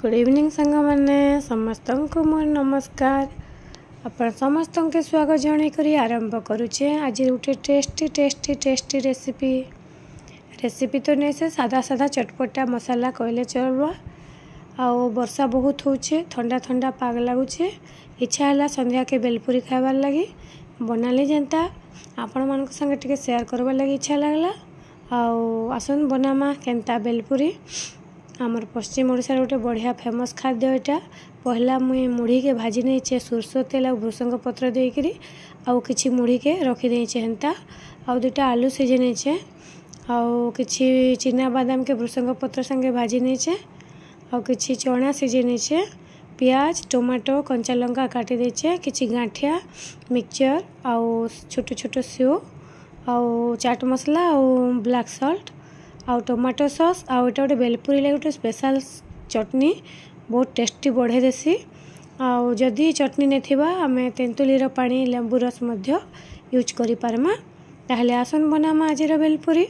Good evening सांग मैंने समस्त को मोर नमस्कार। आपण समस्त के स्वागत जन करी आरंभ करुचे आज गोटे टेस्टी टेस्टी टेस्टी रेसिपी तो नहीं से सादा सादा चटपटा मसाला कहले चलवा। आओ वर्षा बहुत होचे, ठंडा ठंडा पाग लगुचे, इच्छा है संध्या के बेलपुरी खाबार लगी बनाली जेनता आपण मान संगे टिके शेयर करबार लगी इच्छा लगला। आओ आसन बनामा केनता बेलपुरी आमर पश्चिम ओडिशा गोटे बढ़िया फेमस खाद्य यहाँ। पहला मुई मुढ़ी के भाजी नहीं सोरष तेल और भृसंग पत्र देकरी आउ किछि मुढ़ी के रखी देचे हेन्ता आउ दुटा आलू सिझे नहीं आउ किछि चिना बादाम के भृसंग पत्र संगे भाजी नहीं आउ किछि चना सिझे नहीं पियाज टमाटो कंचा लंका काटी देचे किछि गांठिया मिक्सचर आउ छोट छोट सेव आउ चाट मसला आउ ब्लैक सॉल्ट आउ टमाटो सॉस आउ एटा गोटे बेलपुरी लगे गोटे स्पेशल चटनी बहुत टेस्टी बढ़े देसी। आउ जदि चटनी नहीं आमे तेंतुलीर पानी लेंबू रस मध्य यूज करि पारमा। ताहले आसन बनामा आजिर बेलपुरी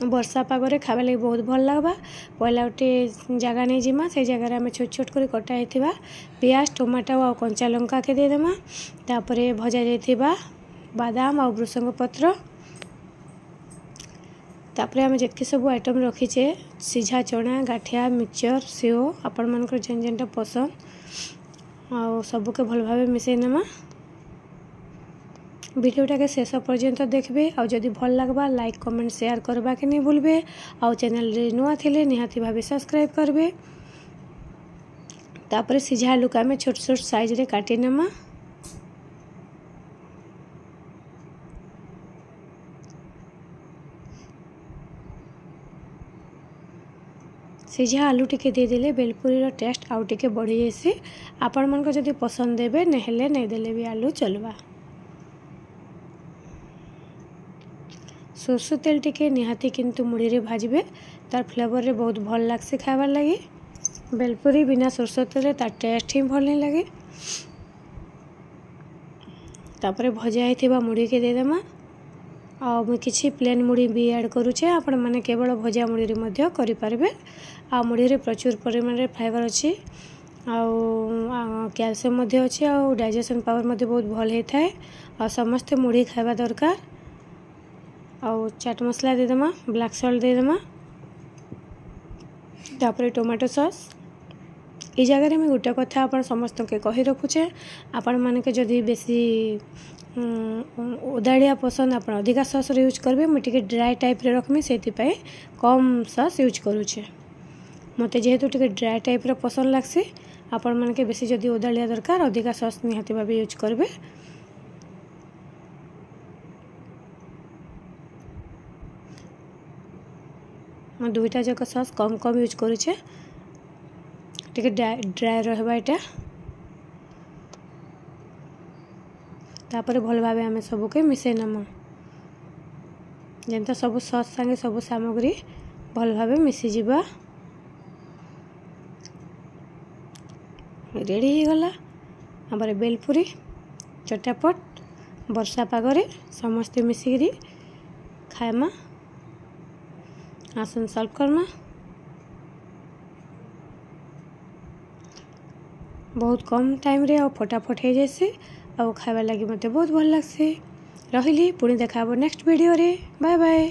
वर्षा पागरे खावा लगी बहुत भल लगबा। पहला गोटे जगह नहीं जिमा से जगह आम छोट छोट कर कटा होता पियाज टमाटो आउ कंचा लंका के देदेमा। तापरे भजा जाइथिबा बादाम आउ भृसंग पत्र तापरे आम जितके सब आइटम रखीचे सीझा चना गाठिया मिक्सचर सेव आपण मानकर जेन जेनटा पसंद आउ सबके भल भाव मिसई नेमा। वीडियोटा के शेष पर्यंत देखबे आउ जदि भल लगबा लाइक कमेंट शेयर करबा के नहीं भूलबे आउ चैनल रे नुआ थिले निहाती भाबे सब्सक्राइब करबे। तापरे सीझा आलू का छोट छोट साइज रे काटी नेमा। सीझा आलू टिके देदेले बेलपुरी टेस्ट आउ टिके बढ़ी जासी। आपण मन को जदि पसंद देबे नहेले नहीं देले भी आलू चलवा। सोरष तेल टिके निहाती किंतु मुढ़ी रे भाजबे तार फ्लेवर रे बहुत भल लागसे खाबार लगी। बेलपुरी बिना सोरष तेल तार टेस्ट ही भल नहीं लगे। तापरे भजा होइथिबा मुढ़ी के देदेमा आउ मुझे किसी प्लेन मुढ़ी भी ऐड करुचे आपण माने केवल भजा मुढ़ी रे मध्य करि पारबे। आ मुढ़ी रे प्रचुर परिमाण रे फाइबर अच्छी आउ कैल्शियम मध्य अच्छी आउ डाइजेशन पावर मध्य बहुत भल होता है। आ समस्ते मुढ़ी खाइबा दरकार। आउ चाट मसला देदेमा ब्लैक सॉल्ट देदेमा तापरे टमाटो सॉस। ई जगह में गोटे कथा आपण समस्त के कही रखुचे आपण माने के जदि बेसी ओदाड़िया पसंद आप अधिका सॉस यूज करेंगे मुझे ड्राए टाइप रे रखमी से कम सॉस यूज करुचे मते जेहेतु टिके ड्राए टाइप रे पसंद लागसी आपण मन के बेसी जदि ओदाड़िया दरकार अधिका सॉस निहाती भाबे यूज करबे। मैं दुईटा जाक सॉस कम कम यूज करुचे टिके ड्राए रहबा एटा। तापरे भल भाव आम सबके मिसई नमा जेनता सब सॉस संगे सब सामग्री भल भाव मिसी जिबा। रेडी हो गला हमारे बेलपुरी चटापट वर्षा पागरे समस्ते मिसिकी खाएमा। आसन सर्व करमा बहुत कम टाइम रे और फटाफट हो जाए आउ खाइबा लगी मते बहुत भल लागसे। रहिली पुणी देखा नेक्स्ट वीडियो रे बाय बाय।